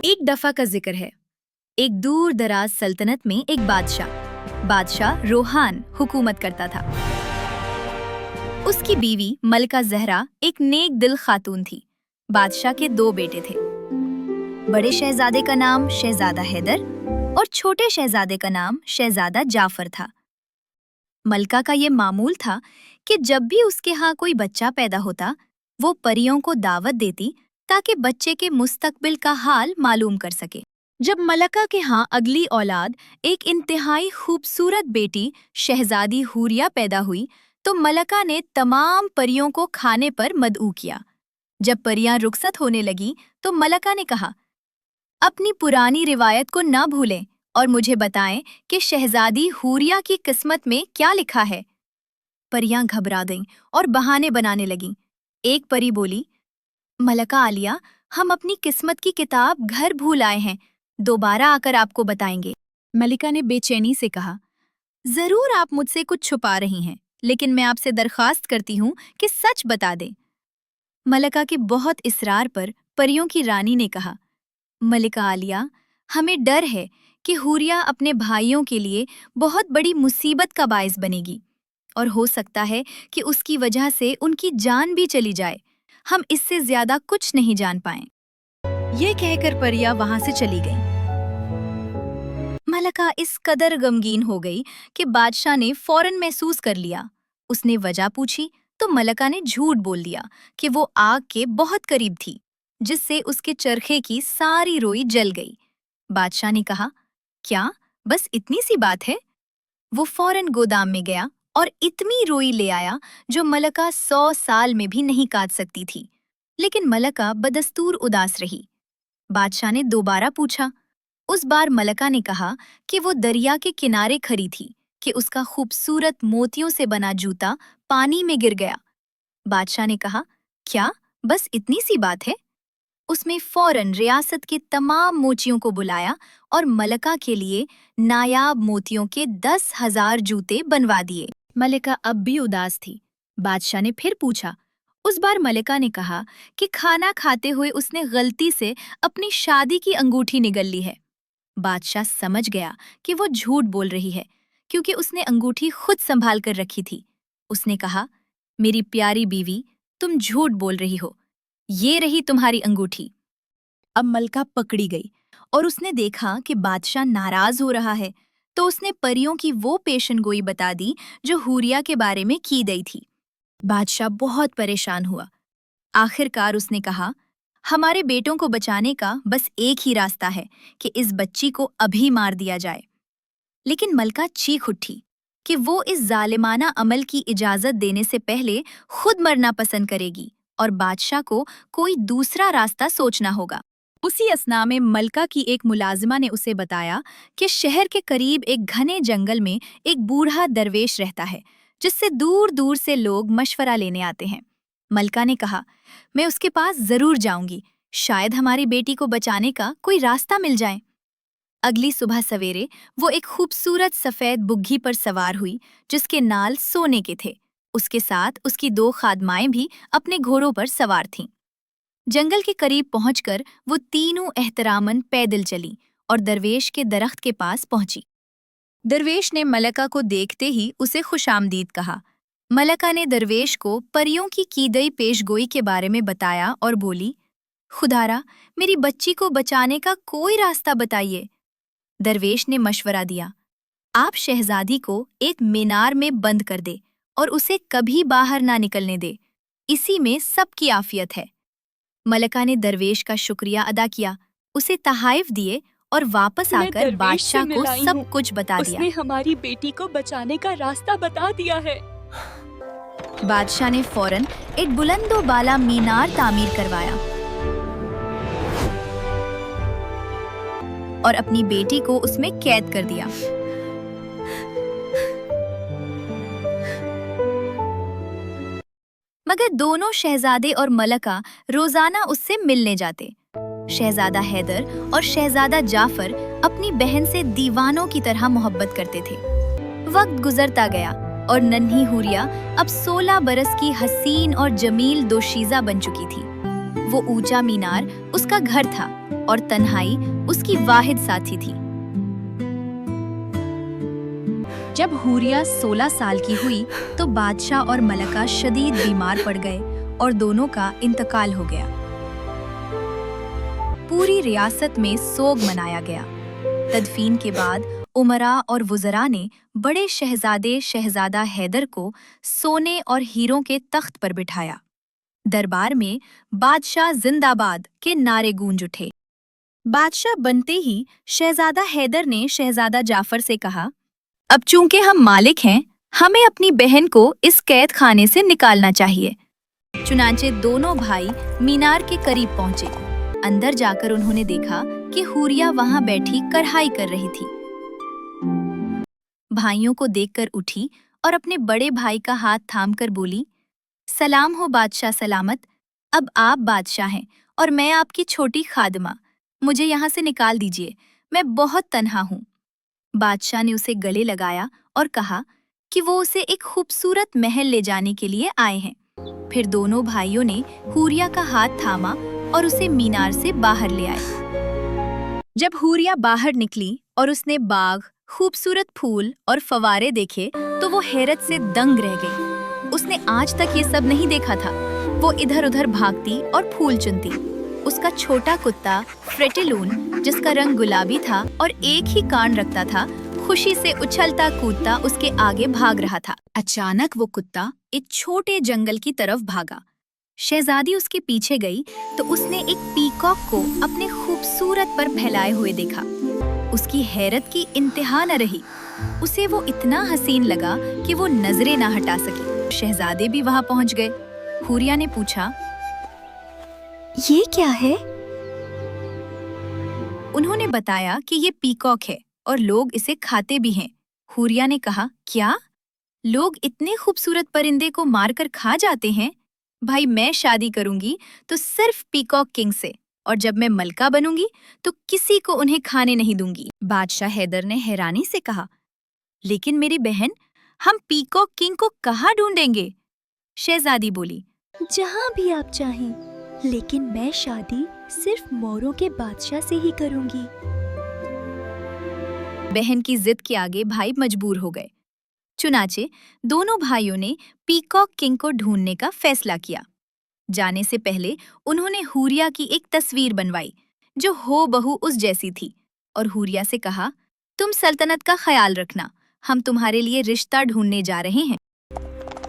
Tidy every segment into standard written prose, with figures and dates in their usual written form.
ایک دفعہ کا ذکر ہے، ایک دور دراز سلطنت میں ایک بادشاہ روحان حکومت کرتا تھا۔ اس کی بیوی ملکہ زہرا ایک نیک دل خاتون تھی۔ بادشاہ کے 2 بیٹے تھے۔ بڑے شہزادے کا نام شہزادہ حیدر اور چھوٹے شہزادے کا نام شہزادہ جعفر تھا۔ ملکہ کا یہ معمول تھا کہ جب بھی اس کے ہاں کوئی بچہ پیدا ہوتا، وہ پریوں کو دعوت دیتی تاکہ بچے کے مستقبل کا حال معلوم کر سکے۔ جب ملکہ کے ہاں اگلی اولاد ایک انتہائی خوبصورت بیٹی شہزادی حوریہ پیدا ہوئی تو ملکہ نے تمام پریوں کو کھانے پر مدعو کیا۔ جب پریاں رخصت ہونے لگیں تو ملکہ نے کہا، اپنی پرانی روایت کو نہ بھولیں اور مجھے بتائیں کہ شہزادی حوریہ کی قسمت میں کیا لکھا ہے۔ پریاں گھبرا گئیں اور بہانے بنانے لگیں۔ ایک پری بولی، ملکہ عالیہ، ہم اپنی قسمت کی کتاب گھر بھول آئے ہیں، دوبارہ آ کر آپ کو بتائیں گے۔ ملکہ نے بے چینی سے کہا، ضرور آپ مجھ سے کچھ چھپا رہی ہیں، لیکن میں آپ سے درخواست کرتی ہوں کہ سچ بتا دیں۔ ملکہ کے بہت اصرار پر پریوں کی رانی نے کہا، ملکہ عالیہ، ہمیں ڈر ہے کہ حوریہ اپنے بھائیوں کے لیے بہت بڑی مصیبت کا باعث بنے گی اور ہو سکتا ہے کہ اس کی وجہ سے ان کی جان بھی چلی جائے۔ ہم اس سے زیادہ کچھ نہیں جان پائیں۔ یہ کہہ کر پریاں وہاں سے چلی گئیں۔ ملکہ اس قدر غمگین ہو گئی کہ بادشاہ نے فوراً محسوس کر لیا۔ اس نے وجہ پوچھی تو ملکہ نے جھوٹ بول دیا کہ وہ آگ کے بہت قریب تھی، جس سے اس کے چرخے کی ساری روئی جل گئی۔ بادشاہ نے کہا، کیا بس اتنی سی بات ہے؟ وہ فوراً گودام میں گیا اور اتنی روئی لے آیا جو ملکہ 100 سال میں بھی نہیں کاٹ سکتی تھی، لیکن ملکہ بدستور اداس رہی۔ بادشاہ نے دوبارہ پوچھا۔ اس بار ملکہ نے کہا کہ وہ دریا کے کنارے کھڑی تھی کہ اس کا خوبصورت موتیوں سے بنا جوتا پانی میں گر گیا۔ بادشاہ نے کہا، کیا بس اتنی سی بات ہے؟ اس میں فوراً ریاست کے تمام موچیوں کو بلایا اور ملکہ کے لیے نایاب موتیوں کے 10,000 جوتے بنوا دیے۔ ملکہ اب بھی اداس تھی۔ بادشاہ نے پھر پوچھا۔ اس بار ملکہ نے کہا کہ کھانا کھاتے ہوئے اس نے غلطی سے اپنی شادی کی انگوٹھی نگل لی ہے۔ بادشاہ سمجھ گیا کہ وہ جھوٹ بول رہی ہے کیونکہ اس نے انگوٹھی خود سنبھال کر رکھی تھی۔ اس نے کہا، میری پیاری بیوی، تم جھوٹ بول رہی ہو، یہ رہی تمہاری انگوٹھی۔ اب ملکہ پکڑی گئی اور اس نے دیکھا کہ بادشاہ ناراض ہو رہا ہے تو اس نے پریوں کی وہ پیشن گوئی بتا دی جو حوریہ کے بارے میں کی گئی تھی۔ بادشاہ بہت پریشان ہوا۔ آخر کار اس نے کہا، ہمارے بیٹوں کو بچانے کا بس ایک ہی راستہ ہے کہ اس بچی کو ابھی مار دیا جائے۔ لیکن ملکہ چیخ اٹھی کہ وہ اس ظالمانہ عمل کی اجازت دینے سے پہلے خود مرنا پسند کرے گی اور بادشاہ کو کوئی دوسرا راستہ سوچنا ہوگا۔ اسی اثناء میں ملکہ کی ایک ملازمہ نے اسے بتایا کہ شہر کے قریب ایک گھنے جنگل میں ایک بوڑھا درویش رہتا ہے جس سے دور دور سے لوگ مشورہ لینے آتے ہیں۔ ملکہ نے کہا، میں اس کے پاس ضرور جاؤں گی، شاید ہماری بیٹی کو بچانے کا کوئی راستہ مل جائے۔ اگلی صبح سویرے وہ ایک خوبصورت سفید بگھی پر سوار ہوئی جس کے نال سونے کے تھے۔ اس کے ساتھ اس کی 2 خادمائیں بھی اپنے گھوڑوں پر سوار تھیں۔ جنگل کے قریب پہنچ کر وہ تینوں احتراماً پیدل چلی اور درویش کے درخت کے پاس پہنچی۔ درویش نے ملکہ کو دیکھتے ہی اسے خوش آمدید کہا۔ ملکہ نے درویش کو پریوں کی گئی پیش گوئی کے بارے میں بتایا اور بولی، خدارا، میری بچی کو بچانے کا کوئی راستہ بتائیے۔ درویش نے مشورہ دیا، آپ شہزادی کو ایک مینار میں بند کر دے اور اسے کبھی باہر نہ نکلنے دے، اسی میں سب کی عافیت ہے۔ ملکہ نے درویش کا شکریہ ادا کیا، اسے تحائف دیے اور واپس آ کر بادشاہ کو سب کچھ بتا دیا۔ اس نے ہماری بیٹی کو بچانے کا راستہ بتا دیا ہے۔ بادشاہ نے فوراً ایک بلند و بالا مینار تعمیر کروایا اور اپنی بیٹی کو اس میں قید کر دیا۔ مگر دونوں شہزادے اور ملکہ روزانہ اس سے ملنے جاتے۔ شہزادہ حیدر اور شہزادہ جعفر اپنی بہن سے دیوانوں کی طرح محبت کرتے تھے۔ وقت گزرتا گیا اور ننھی حوریہ اب 16 برس کی حسین اور جمیل دوشیزہ بن چکی تھی۔ वो ऊंचा मीनार उसका घर था और तन्हाई उसकी वाहिद साथी थी। जब हुरिया 16 साल की हुई तो बादशाह और मलका शदीद बीमार पड़ गए और दोनों का इंतकाल हो गया। पूरी रियासत में सोग मनाया गया। तदफीन के बाद उमरा और वुज़रा ने बड़े शहजादे शहजादा हैदर को सोने और हीरों के तख्त पर बिठाया। दरबार में बादशाह जिंदाबाद के नारे गूंज उठे। बादशाह बनते ही शहजादा हैदर ने शहजादा जाफर से कहा, अब चूंकि हम मालिक हैं, हमें अपनी बहन को इस कैद खाने से निकालना चाहिए। चुनांचे दोनों भाई मीनार के करीब पहुंचे। अंदर जाकर उन्होंने देखा कि हुरिया वहां बैठी कढ़ाई कर रही थी। भाइयों को देखकर उठी और अपने बड़े भाई का हाथ थामकर बोली, सलाम हो बादशाह सलामत। अब आप बादशाह हैं और मैं आपकी छोटी खादमा। मुझे यहाँ से निकाल दीजिए, मैं बहुत तन्हा हूँ। बादशाह ने उसे गले लगाया और कहा कि वो उसे एक खूबसूरत महल ले जाने के लिए आए हैं। फिर दोनों भाइयों ने हुरिया का हाथ थामा और उसे मीनार से बाहर ले आए। जब हुरिया बाहर निकली और उसने बाग, खूबसूरत फूल और फवारे देखे तो वो हैरत से दंग रह गई। उसने आज तक ये सब नहीं देखा था। वो इधर उधर भागती और फूल चुनती। उसका छोटा कुत्ता फ्रेटिलून, जिसका रंग गुलाबी था और एक ही कान रखता था, खुशी से उछलता कूदता उसके आगे भाग रहा था। अचानक वो कुत्ता एक छोटे जंगल की तरफ भागा। शहजादी उसके पीछे गई तो उसने एक पीकॉक को अपने खूबसूरत पर फैलाए हुए देखा। उसकी हैरत की इंतहा न रही। उसे वो इतना हसीन लगा कि वो नजरें ना हटा सकी। शहजादे भी वहां पहुंच गए। हुरिया ने पूछा, ये क्या है? उन्होंने बताया कि ये पीकॉक है और लोग इसे खाते भी हैं। हुरिया ने कहा, क्या लोग इतने खूबसूरत परिंदे को मारकर खा जाते हैं? भाई, मैं शादी करूंगी तो सिर्फ पीकॉक किंग से, और जब मैं मलका बनूंगी तो किसी को उन्हें खाने नहीं दूंगी। बादशाह हैदर ने हैरानी से कहा, लेकिन मेरी बहन, हम पीकॉक किंग को कहाँ ढूंढेंगे? शहजादी बोली, जहाँ भी आप चाहें, लेकिन मैं शादी सिर्फ मोरों के बादशाह से ही करूंगी। बहन की जिद के आगे भाई मजबूर हो गए। चुनाचे दोनों भाइयों ने पीकॉक किंग को ढूंढने का फैसला किया। जाने से पहले उन्होंने हुरिया की एक तस्वीर बनवाई जो हो बहू उस जैसी थी, और हुरिया से कहा, तुम सल्तनत का ख्याल रखना, हम तुम्हारे लिए रिश्ता ढूंढने जा रहे हैं।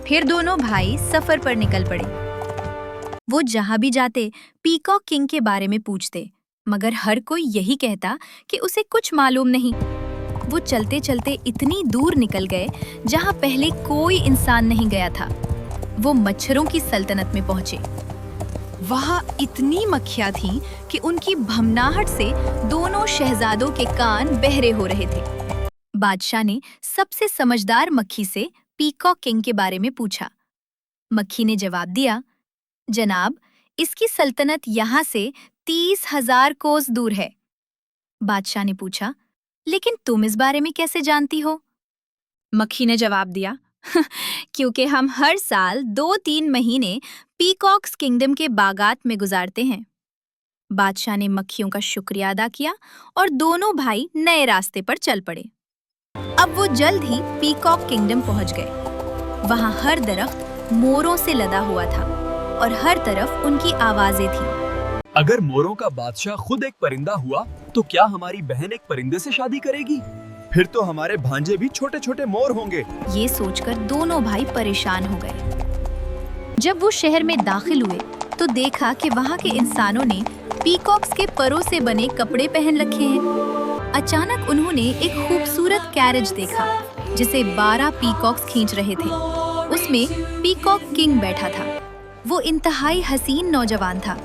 फिर दोनों भाई सफर पर निकल पड़े। वो जहां भी जाते पीकॉक किंग के बारे में पूछते, मगर हर कोई यही कहता कि उसे कुछ मालूम नहीं। वो चलते चलते इतनी दूर निकल गए जहां पहले कोई इंसान नहीं गया था। वो मच्छरों की सल्तनत में पहुंचे। वहां इतनी मक्खियां थीं कि उनकी भमनाहट से दोनों शहजादों के कान बहरे हो रहे थे। बादशाह ने सबसे समझदार मक्खी से पीकॉक किंग के बारे में पूछा। मक्खी ने जवाब दिया, जनाब, इसकी सल्तनत यहाँ से 30,000 कोस दूर है। बादशाह ने पूछा, लेकिन तुम इस बारे में कैसे जानती हो? मक्खी ने जवाब दिया, क्योंकि हम हर साल 2-3 महीने पीकॉक्स किंगडम के बागात में गुजारते हैं। बादशाह ने मक्खियों का शुक्रिया अदा किया और दोनों भाई नए रास्ते पर चल पड़े। अब वो जल्द ही पीकॉक किंगडम पहुंच गए। वहां हर दरख्त मोरों से लदा हुआ था और हर तरफ उनकी आवाजें थीं। अगर मोरों का बादशाह खुद एक परिंदा हुआ तो क्या हमारी बहन एक परिंदे से शादी करेगी? फिर तो हमारे भांजे भी छोटे छोटे मोर होंगे। ये सोचकर दोनों भाई परेशान हो गए। जब वो शहर में दाखिल हुए तो देखा कि वहाँ के इंसानों ने पीकॉक्स के परों से बने कपड़े पहन रखे हैं। अचानक उन्होंने एक खूबसूरत कैरेज देखा जिसे 12 पीकॉक्स खींच रहे थे। उसमें पीकॉक किंग बैठा था। वो इंतहाई हसीन नौजवान था।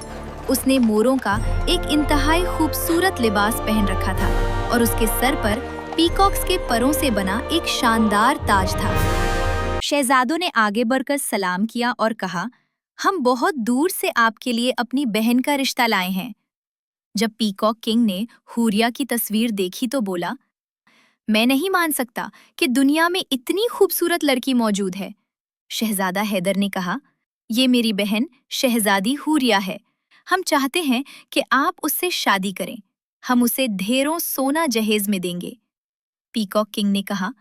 उसने मोरों का एक इंतहाई खूबसूरत लिबास पहन रखा था और उसके सर पर पीकॉक्स के परों से बना एक शानदार ताज था। शहजादों ने आगे बढ़कर सलाम किया और कहा, हम बहुत दूर से आपके लिए अपनी बहन का रिश्ता लाए हैं। जब पीकॉक किंग ने हुरिया की तस्वीर देखी तो बोला, मैं नहीं मान सकता कि दुनिया में इतनी खूबसूरत लड़की मौजूद है। शहजादा हैदर ने कहा, ये मेरी बहन शहजादी हुरिया है। हम चाहते हैं कि आप उससे शादी करें। हम उसे ढेरों सोना जहेज में देंगे। पीकॉक किंग ने कहा,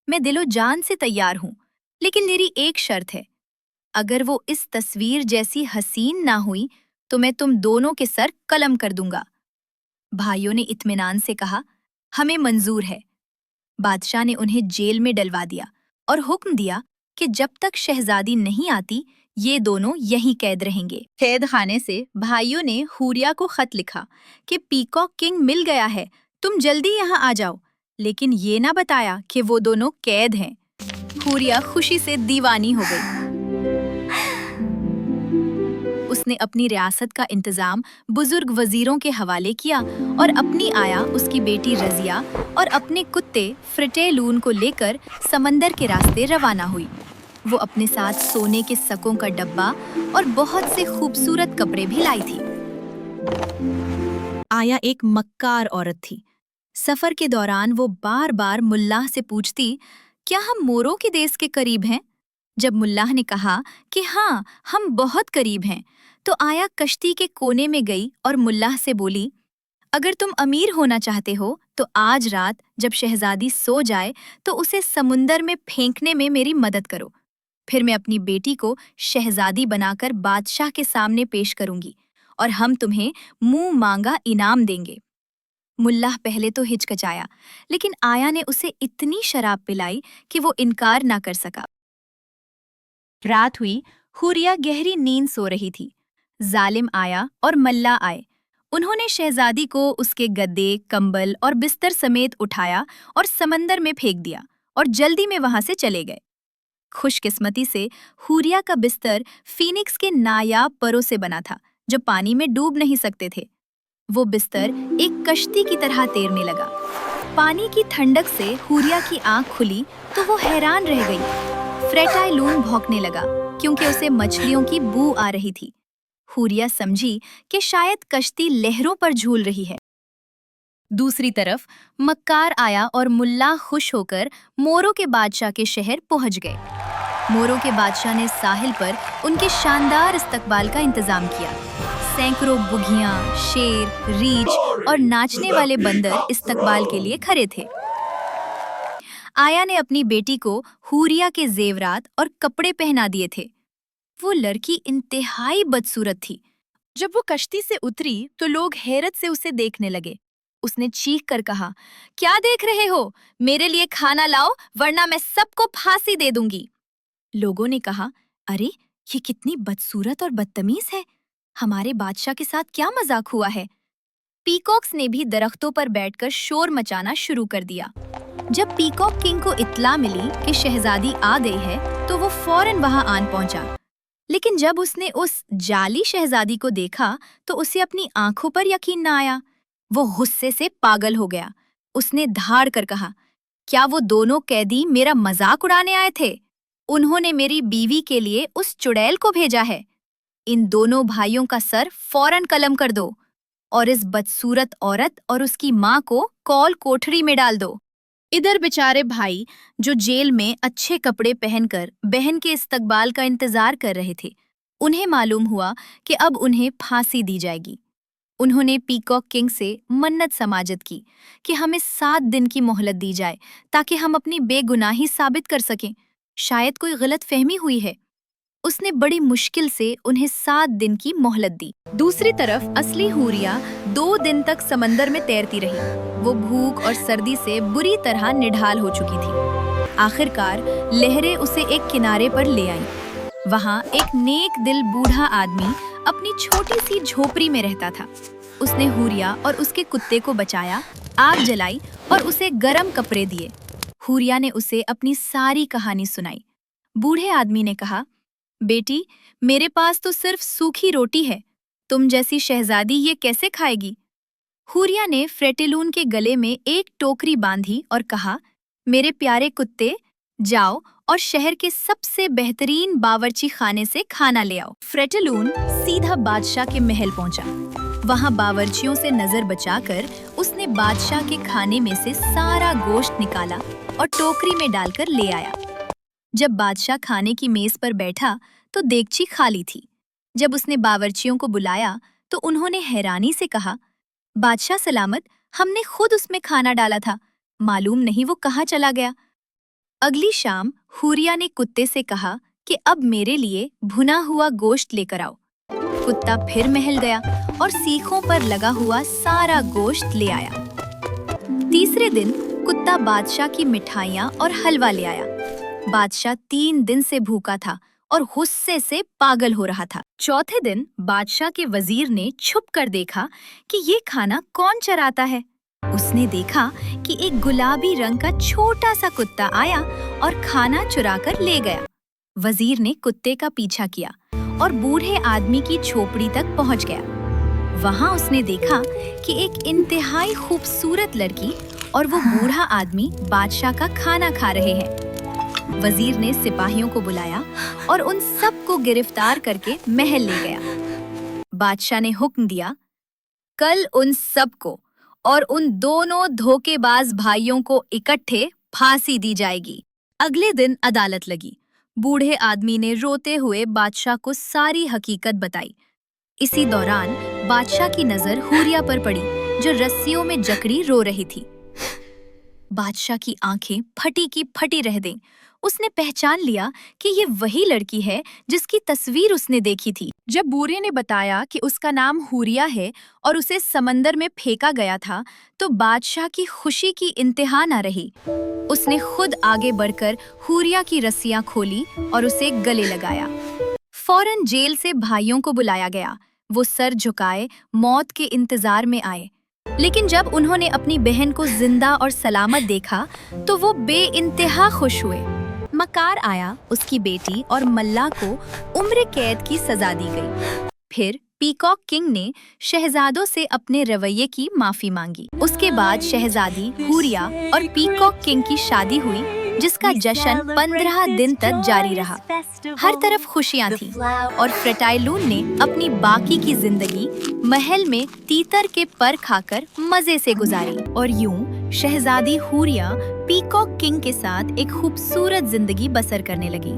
मैं दिलो जान से तैयार हूँ, लेकिन मेरी एक शर्त है। अगर वो इस तस्वीर जैसी हसीन ना हुई तो मैं तुम दोनों के सर कलम कर दूंगा। भाइयों ने इत्मीनान से कहा, हमें मंजूर है। बादशाह ने उन्हें जेल में डलवा दिया और हुक्म दिया कि जब तक शहजादी नहीं आती ये दोनों यहीं कैद रहेंगे। कैद खाने से भाइयों ने हूरिया को खत लिखा कि पीकॉक किंग मिल गया है, तुम जल्दी यहाँ आ जाओ, लेकिन ये ना बताया कि वो दोनों कैद हैं। हूरिया खुशी से दीवानी हो गई। उसने अपनी रियासत का इंतजाम बुजुर्ग वजीरों के हवाले किया और अपनी आया, उसकी बेटी रजिया और अपने कुत्ते फ्रिटेलून को लेकर समंदर के रास्ते रवाना हुई। वो अपने साथ सोने के सकों का डब्बा और बहुत से खूबसूरत कपड़े भी लाई थी। आया एक मक्कार औरत थी। सफर के दौरान वो बार बार मुल्लाह से पूछती, क्या हम मोरों के देश के करीब हैं? जब मुल्लाह ने कहा कि हाँ, हम बहुत करीब हैं, तो आया कश्ती के कोने में गई और मुल्लाह से बोली, अगर तुम अमीर होना चाहते हो तो आज रात जब शहजादी सो जाए तो उसे समुंदर में फेंकने में मेरी मदद करो। फिर मैं अपनी बेटी को शहजादी बनाकर बादशाह के सामने पेश करूंगी और हम तुम्हें मुंह मांगा इनाम देंगे। मुल्लाह पहले तो हिचकिचाया, लेकिन आया ने उसे इतनी शराब पिलाई कि वो इनकार ना कर सका। रात हुई, हुरिया गहरी नींद सो रही थी। जालिम आया और मल्ला आए। उन्होंने शहजादी को उसके गद्दे, कंबल और बिस्तर समेत उठाया और समंदर में फेंक दिया और जल्दी में वहां से चले गए। खुशकिस्मती से हुरिया का बिस्तर फीनिक्स के नायाब परों से बना था, जो पानी में डूब नहीं सकते थे। वो बिस्तर एक कश्ती की तरह तैरने लगा। पानी की ठंडक से हुरिया की आंख खुली तो वो हैरान रह गई। फ्रेटाइलून भौंकने लगा क्योंकि उसे मछलियों की बू आ रही थी। हुरिया समझी कि शायद कश्ती लहरों पर झूल रही है। दूसरी तरफ मक्कार आया और मुल्ला खुश होकर मोरों के बादशाह के शहर पहुंच गए। मोरों के बादशाह ने साहिल पर उनके शानदार इस्तकबाल का इंतजाम किया। सैकड़ों बुघियां, शेर, रीछ और नाचने वाले बंदर इस्तकबाल के लिए खड़े थे। आया ने अपनी बेटी को हुरिया के जेवरात और कपड़े पहना दिए थे। वो लड़की इंतहाई बदसूरत थी। जब वो कश्ती से उतरी तो लोग हैरत से उसे देखने लगे। उसने चीख कर कहा, क्या देख रहे हो? मेरे लिए खाना लाओ, वरना मैं सबको फांसी दे दूंगी। लोगों ने कहा, अरे ये कितनी बदसूरत और बदतमीज है, हमारे बादशाह के साथ क्या मजाक हुआ है? पीकॉक्स ने भी दरख्तों पर बैठकर शोर मचाना शुरू कर दिया। जब पीकॉक किंग को इत्तला मिली कि शहजादी आ गई है तो वो फौरन वहां आन पहुंचा। लेकिन जब उसने उस जाली शहजादी को देखा तो उसे अपनी आंखों पर यकीन न आया। वो गुस्से से पागल हो गया। उसने धाड़ कर कहा, क्या वो दोनों कैदी मेरा मजाक उड़ाने आए थे? उन्होंने मेरी बीवी के लिए उस चुड़ैल को भेजा है। इन दोनों भाइयों का सर फौरन कलम कर दो और इस बदसूरत औरत और उसकी माँ को कौल कोठरी में डाल दो। इधर बेचारे भाई जो जेल में अच्छे कपड़े पहनकर बहन के इस्तकबाल का इंतजार कर रहे थे, उन्हें मालूम हुआ कि अब उन्हें फांसी दी जाएगी। उन्होंने पीकॉक किंग से मन्नत समाजत की कि हमें 7 दिन की मोहलत दी जाए ताकि हम अपनी बेगुनाही साबित कर सकें। शायद कोई गलत फहमी हुई है। उसने बड़ी मुश्किल से उन्हें 7 दिन की मोहलत दी। दूसरी तरफ असली हुरिया 2 दिन तक समंदर में तैरती रही। वो भूख और सर्दी से बुरी तरह निढाल हो चुकी थी। आखिरकार लहरें उसे एक किनारे पर ले आईं। वहां एक नेक दिल बूढ़ा आदमी अपनी छोटी सी झोपड़ी में रहता था। उसने हुरिया और उसके कुत्ते को बचाया, आग जलाई और उसे गरम कपड़े दिए। हुरिया ने उसे अपनी सारी कहानी सुनाई। बूढ़े आदमी ने कहा, बेटी, मेरे पास तो सिर्फ सूखी रोटी है, तुम जैसी शहजादी ये कैसे खाएगी? हुरिया ने फ्रेटिलून के गले में एक टोकरी बांधी और कहा, मेरे प्यारे कुत्ते, जाओ और शहर के सबसे बेहतरीन बावर्ची खाने से खाना ले आओ। फ्रेटिलून सीधा बादशाह के महल पहुंचा। वहां बावर्चियों से नजर बचाकर उसने बादशाह के खाने में से सारा गोश्त निकाला और टोकरी में डालकर ले आया। जब बादशाह खाने की मेज पर बैठा तो देगची खाली थी। जब उसने बावर्चियों को बुलाया तो उन्होंने हैरानी से कहा, बादशाह सलामत, हमने खुद उसमें खाना डाला था, मालूम नहीं वो कहाँ चला गया। अगली शाम हुरिया ने कुत्ते से कहा कि अब मेरे लिए भुना हुआ गोश्त लेकर आओ। कुत्ता फिर महल गया और सीखों पर लगा हुआ सारा गोश्त ले आया। तीसरे दिन कुत्ता बादशाह की मिठाइयाँ और हलवा ले आया। बादशाह 3 दिन से भूखा था और गुस्से से पागल हो रहा था। चौथे दिन बादशाह के वजीर ने छुप कर देखा कि ये खाना कौन चराता है। उसने देखा कि एक गुलाबी रंग का छोटा सा कुत्ता आया और खाना चुरा कर ले गया। वजीर ने कुत्ते का पीछा किया और बूढ़े आदमी की झोपड़ी तक पहुंच गया। वहां उसने देखा कि एक इंतहाई खूबसूरत लड़की और वो बूढ़ा आदमी बादशाह का खाना खा रहे हैं। वजीर ने सिपाहियों को बुलाया और उन सब को गिरफ्तार करके महल ले गया। बादशाह ने हुक्म दिया, कल उन सब को और उन दोनों धोखेबाज भाइयों को इकट्ठे फांसी दी जाएगी। अगले दिन अदालत लगी। बूढ़े आदमी ने रोते हुए बादशाह को सारी हकीकत बताई। इसी दौरान बादशाह की नजर हुरिया पर पड़ी, जो रस्सियों में जकड़ी रो रही थी। बादशाह की आंखें फटी की फटी रह गईं। उसने पहचान लिया कि ये वही लड़की है जिसकी तस्वीर उसने देखी थी। जब बूढ़े ने बताया कि उसका नाम हुरिया है और उसे समंदर में फेंका गया था, तो बादशाह की खुशी की इंतहा न रही। उसने खुद आगे बढ़कर हुरिया की रस्सियां खोली और उसे गले लगाया। फौरन जेल से भाइयों को बुलाया गया। वो सर झुकाए मौत के इंतजार में आए, लेकिन जब उन्होंने अपनी बहन को जिंदा और सलामत देखा तो वो बेइंतहा खुश हुए। मकार आया, उसकी बेटी और मल्ला को उम्र कैद की सजा दी गई। फिर पीकॉक किंग ने शहजादों से अपने रवैये की माफी मांगी। उसके बाद शहजादी हुरिया और पीकॉक किंग की शादी हुई, जिसका जश्न 15 दिन तक जारी रहा। हर तरफ खुशियां थीं और फ्रेटाइलून ने अपनी बाकी की जिंदगी महल में तीतर के पर खाकर मजे से गुजारी। और यूं शहजादी हुरिया पीकॉक किंग के साथ एक खूबसूरत जिंदगी बसर करने लगी।